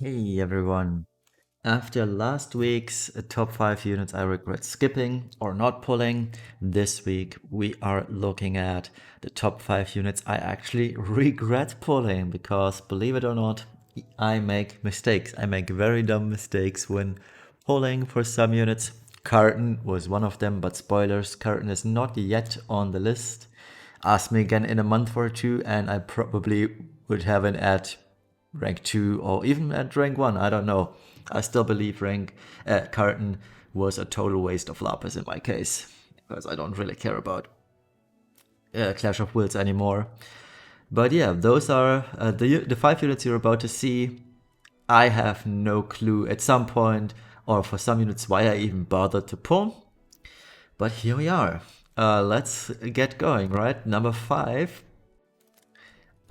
Hey everyone. After last week's top 5 units I regret skipping or not pulling, this week we are looking at the top 5 units I actually regret pulling because believe it or not, I make mistakes. I make very dumb mistakes when pulling for some units. Carton was one of them, but spoilers, Carton is not yet on the list. Ask me again in a month or two and I probably would have an ad rank 2 or even at rank 1, I don't know. I still believe rank Carton was a total waste of Lapis in my case, because I don't really care about Clash of Wills anymore. But yeah, those are the 5 units you're about to see. I have no clue at some point, or for some units, why I even bothered to pull. But here we are. Let's get going, right? Number 5,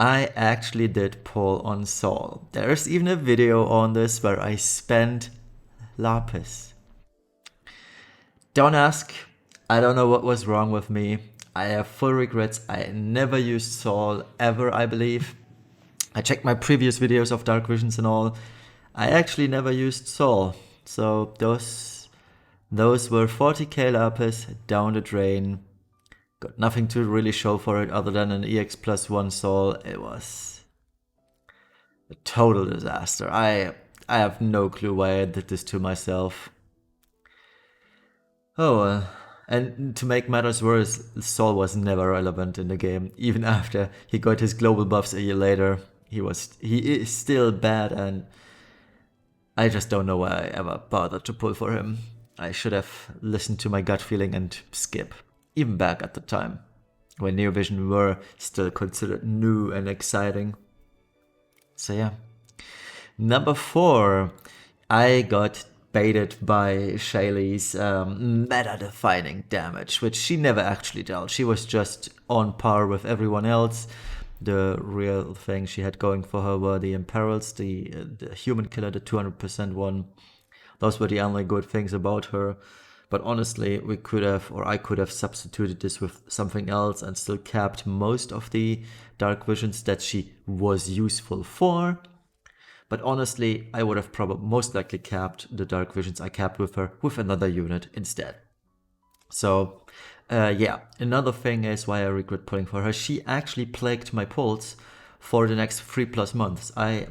I actually did pull on Sol. There's even a video on this where I spent Lapis. Don't ask. I don't know what was wrong with me. I have full regrets. I never used Sol ever, I believe. I checked my previous videos of Dark Visions and all. I actually never used Sol. So those were 40k Lapis down the drain. Got nothing to really show for it other than an EX plus 1 Sol. It was a total disaster. I have no clue why I did this to myself. Oh, and to make matters worse, Sol was never relevant in the game. Even after he got his global buffs a year later, he is still bad, and I just don't know why I ever bothered to pull for him. I should have listened to my gut feeling and skip, even back at the time, when Neo Vision were still considered new and exciting. So yeah. Number 4, I got baited by Shaylee's meta-defining damage, which she never actually dealt. She was just on par with everyone else. The real thing she had going for her were the Imperils, the human killer, the 200% one. Those were the only good things about her. But honestly, we could have, or I could have substituted this with something else and still capped most of the dark visions that she was useful for. But honestly, I would have probably most likely capped the dark visions I capped with her with another unit instead. So yeah, another thing is why I regret pulling for her. She actually plagued my pulls for the next 3+ months. I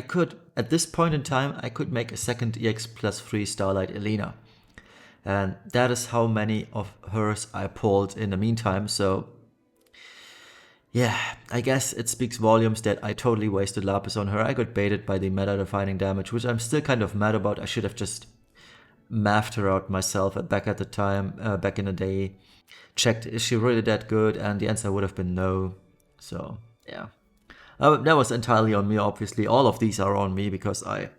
could, at this point in time, I could make a second EX plus 3 Starlight Elena. And that is how many of hers I pulled in the meantime. So yeah, I guess it speaks volumes that I totally wasted Lapis on her. I got baited by the meta-defining damage, which I'm still kind of mad about. I should have just mathed her out myself back at the time, back in the day. Checked, is she really that good? And the answer would have been no. So, yeah. That was entirely on me, obviously. All of these are on me because I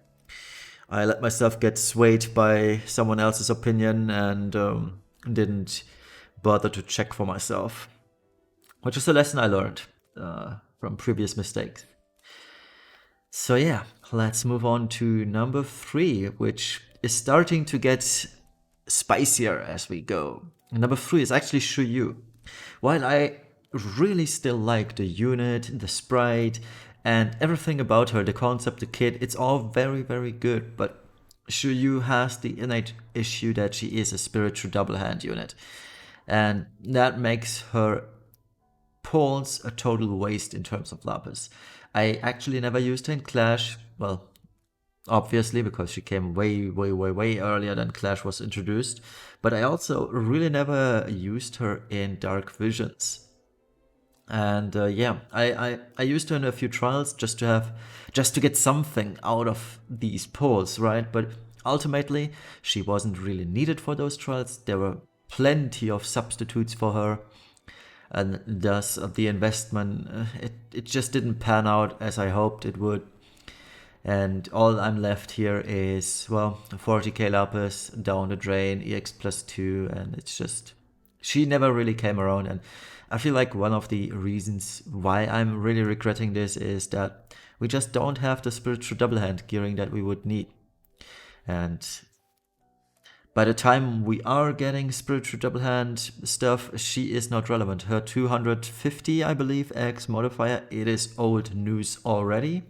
let myself get swayed by someone else's opinion and didn't bother to check for myself, which is a lesson I learned from previous mistakes. So yeah, let's move on to number 3, which is starting to get spicier as we go. Number 3 is actually Shuyu. While I really still like the unit, the sprite, and everything about her, the concept, the kit, it's all very, very good, but Shuyu has the innate issue that she is a spiritual double hand unit. And that makes her pulls a total waste in terms of Lapis. I actually never used her in Clash, well, obviously because she came way, way, way, way earlier than Clash was introduced, but I also really never used her in Dark Visions. And yeah, I used her in a few trials just to get something out of these pulls, right? But ultimately, she wasn't really needed for those trials. There were plenty of substitutes for her, and thus the investment it just didn't pan out as I hoped it would. And all I'm left here is, well, 40k Lapis down the drain, EX plus 2, and it's just she never really came around. And I feel like one of the reasons why I'm really regretting this is that we just don't have the spiritual double hand gearing that we would need. And by the time we are getting spiritual double hand stuff, she is not relevant. Her 250, I believe, X modifier, it is old news already.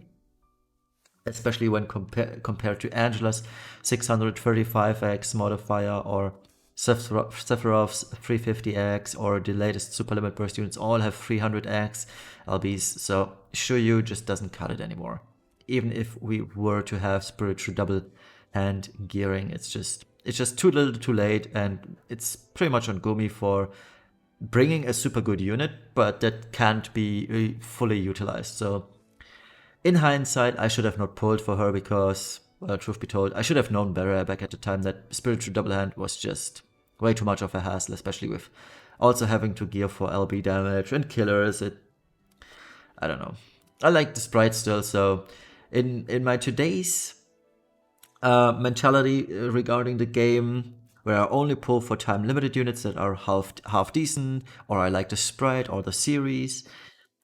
especially when compared to Angela's 635x modifier or Sephiroth's 350x or the latest super limit burst units all have 300x LBs, so Shuryu just doesn't cut it anymore. Even if we were to have spiritual double hand gearing, it's just too little too late, and it's pretty much on Gumi for bringing a super good unit, but that can't be fully utilized. So in hindsight, I should have not pulled for her because, well, truth be told, I should have known better back at the time that Spiritual Double Hand was just way too much of a hassle, especially with also having to gear for LB damage and killers. I don't know. I like the sprite still, so in my today's mentality regarding the game, where I only pull for time limited units that are half decent, or I like the sprite or the series,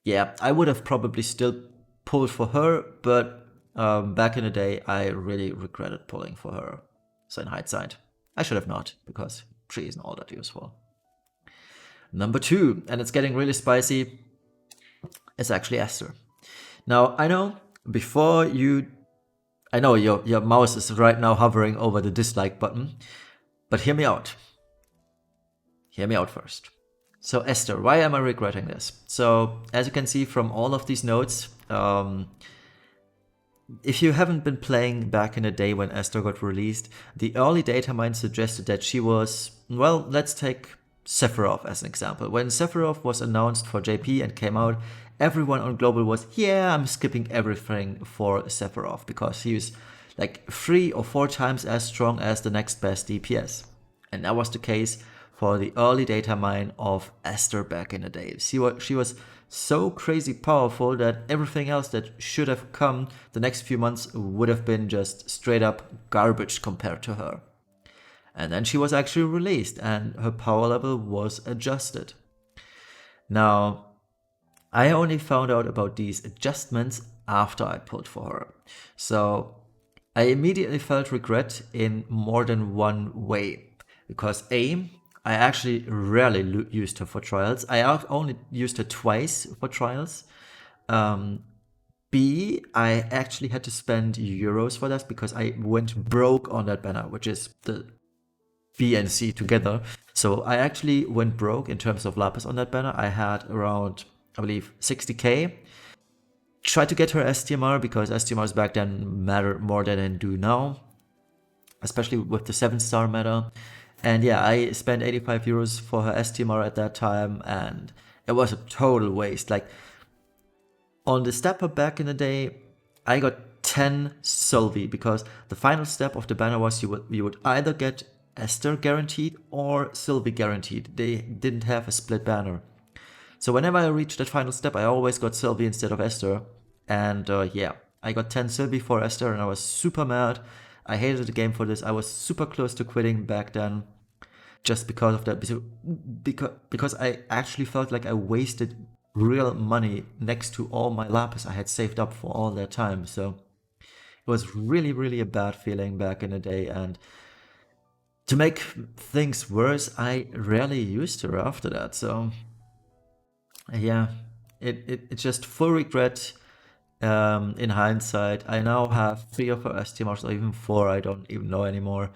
yeah, I would have probably still pulled for her, but back in the day, I really regretted pulling for her. So in hindsight, I should have not, because she isn't all that useful. Number 2, and it's getting really spicy, is actually Esther. Now, I know your mouse is right now hovering over the dislike button, but hear me out. Hear me out first. So Esther, why am I regretting this? So as you can see from all of these notes, if you haven't been playing back in the day when Esther got released, the early data mine suggested that she was, well, let's take Sephiroth as an example. When Sephiroth was announced for JP and came out, everyone on Global was, yeah, I'm skipping everything for Sephiroth because he was like 3 or 4 times as strong as the next best DPS. And that was the case for the early data mine of Esther back in the day. She was so crazy powerful that everything else that should have come the next few months would have been just straight up garbage compared to her. And then she was actually released and her power level was adjusted. Now, I only found out about these adjustments after I pulled for her. So I immediately felt regret in more than one way. Because A, I actually rarely used her for trials. I only used her twice for trials. B, I actually had to spend euros for that because I went broke on that banner, which is the B and C together. So I actually went broke in terms of lapis on that banner. I had around, I believe, 60k. Tried to get her STMR because STMRs back then mattered more than they do now, especially with the 7-star meta. And yeah, I spent 85 euros for her STMR at that time, and it was a total waste. Like, on the stepper back in the day, I got 10 Sylvie, because the final step of the banner was you would either get Esther guaranteed or Sylvie guaranteed. They didn't have a split banner. So whenever I reached that final step, I always got Sylvie instead of Esther. And yeah, I got 10 Sylvie for Esther, and I was super mad. I hated the game for this. I was super close to quitting back then just because of that. Because I actually felt like I wasted real money next to all my lapis I had saved up for all that time. So it was really, really a bad feeling back in the day. And to make things worse, I rarely used her after that. So yeah, it's just full regret. In hindsight, I now have 3 of her STMRs, or even 4, I don't even know anymore.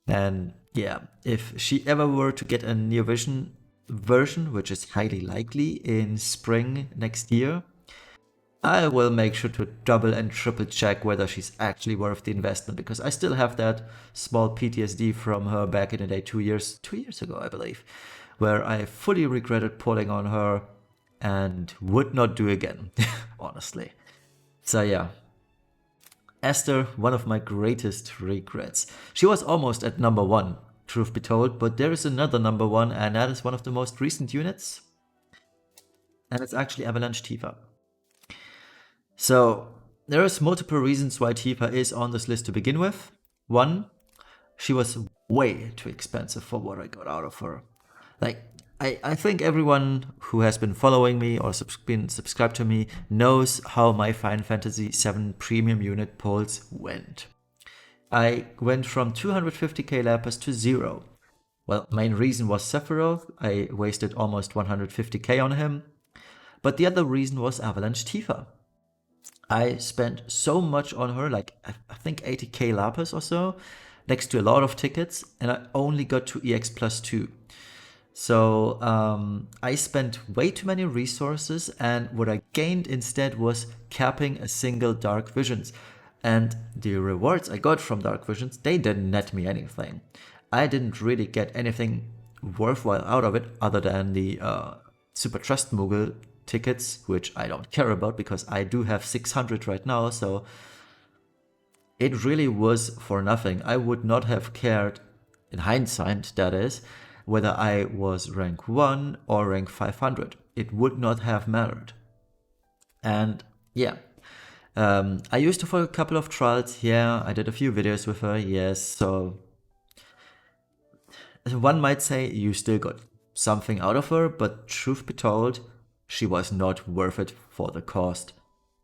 And yeah, if she ever were to get a Near Vision version, which is highly likely in spring next year, I will make sure to double and triple check whether she's actually worth the investment, because I still have that small PTSD from her back in the day, 2 years ago, I believe, where I fully regretted pulling on her and would not do again, honestly. So yeah, Esther, one of my greatest regrets. She was almost at number 1, truth be told, but there is another number 1, and that is one of the most recent units, and it's actually Avalanche Tifa. So there's multiple reasons why Tifa is on this list to begin with. 1, she was way too expensive for what I got out of her. Like, I think everyone who has been following me or been subscribed to me knows how my Final Fantasy VII premium unit pulls went. I went from 250k lapis to 0. Well, main reason was Sephiroth. I wasted almost 150k on him. But the other reason was Avalanche Tifa. I spent so much on her, like I think 80k lapis or so, next to a lot of tickets, and I only got to EX plus 2. So I spent way too many resources, and what I gained instead was capping a single Dark Visions. And the rewards I got from Dark Visions, they didn't net me anything. I didn't really get anything worthwhile out of it other than the Super Trust Moogle tickets, which I don't care about because I do have 600 right now, so it really was for nothing. I would not have cared, in hindsight that is, whether I was rank 1 or rank 500. It would not have mattered. And yeah, I used her for a couple of trials. Yeah, I did a few videos with her, yes, so one might say you still got something out of her, but truth be told, she was not worth it for the cost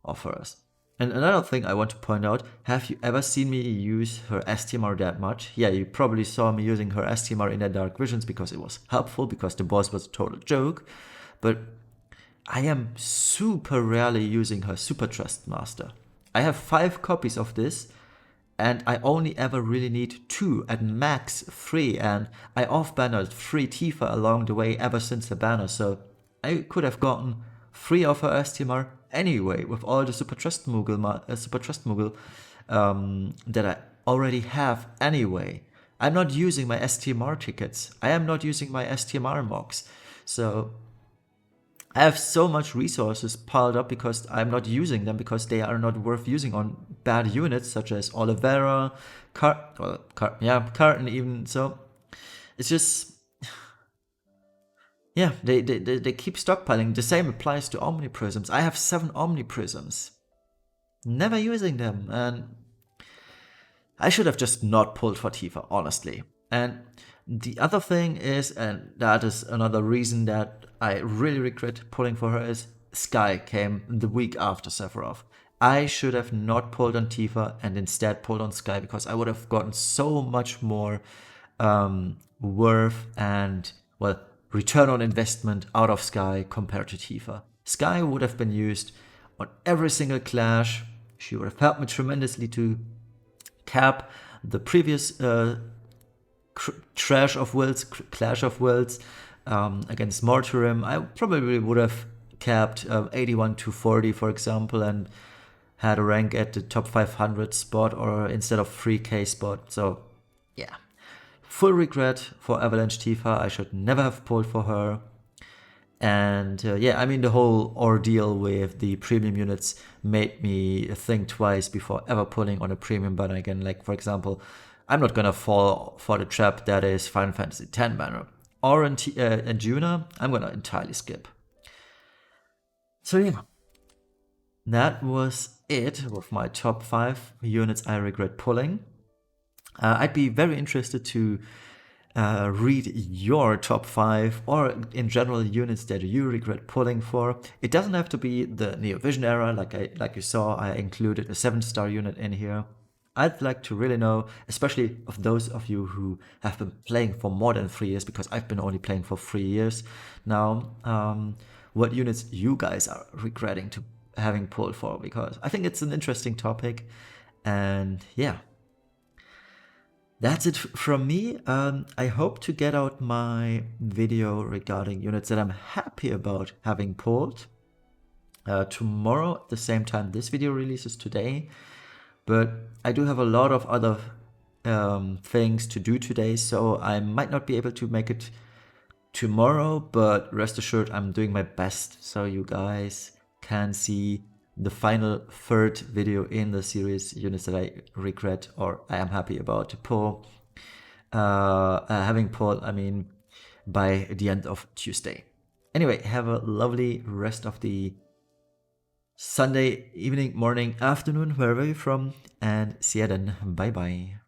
of hers. And another thing I want to point out, have you ever seen me use her STMR that much? Yeah, you probably saw me using her STMR in the Dark Visions because it was helpful, because the boss was a total joke, but I am super rarely using her Super Trust Master. I have 5 copies of this, and I only ever really need 2, at max 3, and I off-bannered 3 Tifa along the way ever since the banner, so I could have gotten 3 of her STMR anyway with all the Super Trust Moogle that I already have anyway. I'm not using my STMR tickets. I am not using my STMR mocks. So I have so much resources piled up because I'm not using them, because they are not worth using on bad units such as Olivera, Carton even. So it's just, yeah, they keep stockpiling. The same applies to Omniprisms. I have 7 Omniprisms, never using them, and I should have just not pulled for Tifa, honestly. And the other thing is, and that is another reason that I really regret pulling for her, is Sky came the week after Sephiroth. I should have not pulled on Tifa and instead pulled on Sky, because I would have gotten so much more worth and, well, return on investment out of Sky compared to Tifa. Sky would have been used on every single clash. She would have helped me tremendously to cap the previous Clash of Wills against Mortarim. I probably would have capped 81 to 40, for example, and had a rank at the top 500 spot or instead of 3k spot. So yeah, full regret for Avalanche Tifa. I should never have pulled for her. And yeah, I mean, the whole ordeal with the premium units made me think twice before ever pulling on a premium banner again. Like, for example, I'm not gonna fall for the trap that is Final Fantasy X banner. Or in Juna, I'm gonna entirely skip. So yeah, that was it with my top 5 units I regret pulling. I'd be very interested to read your top 5, or in general units that you regret pulling for. It doesn't have to be the Neo Vision era. Like you saw, I included a 7-star unit in here. I'd like to really know, especially of those of you who have been playing for more than 3 years, because I've been only playing for 3 years now, what units you guys are regretting to having pulled for, because I think it's an interesting topic. And yeah, that's it from me. I hope to get out my video regarding units that I'm happy about having pulled tomorrow at the same time this video releases today. But I do have a lot of other things to do today, so I might not be able to make it tomorrow, but rest assured I'm doing my best so you guys can see the final 3rd video in the series, units that I regret or I am happy about to pull, having pulled, I mean, by the end of Tuesday. Anyway, have a lovely rest of the Sunday evening, morning, afternoon, wherever you're from, and see you then. Bye bye.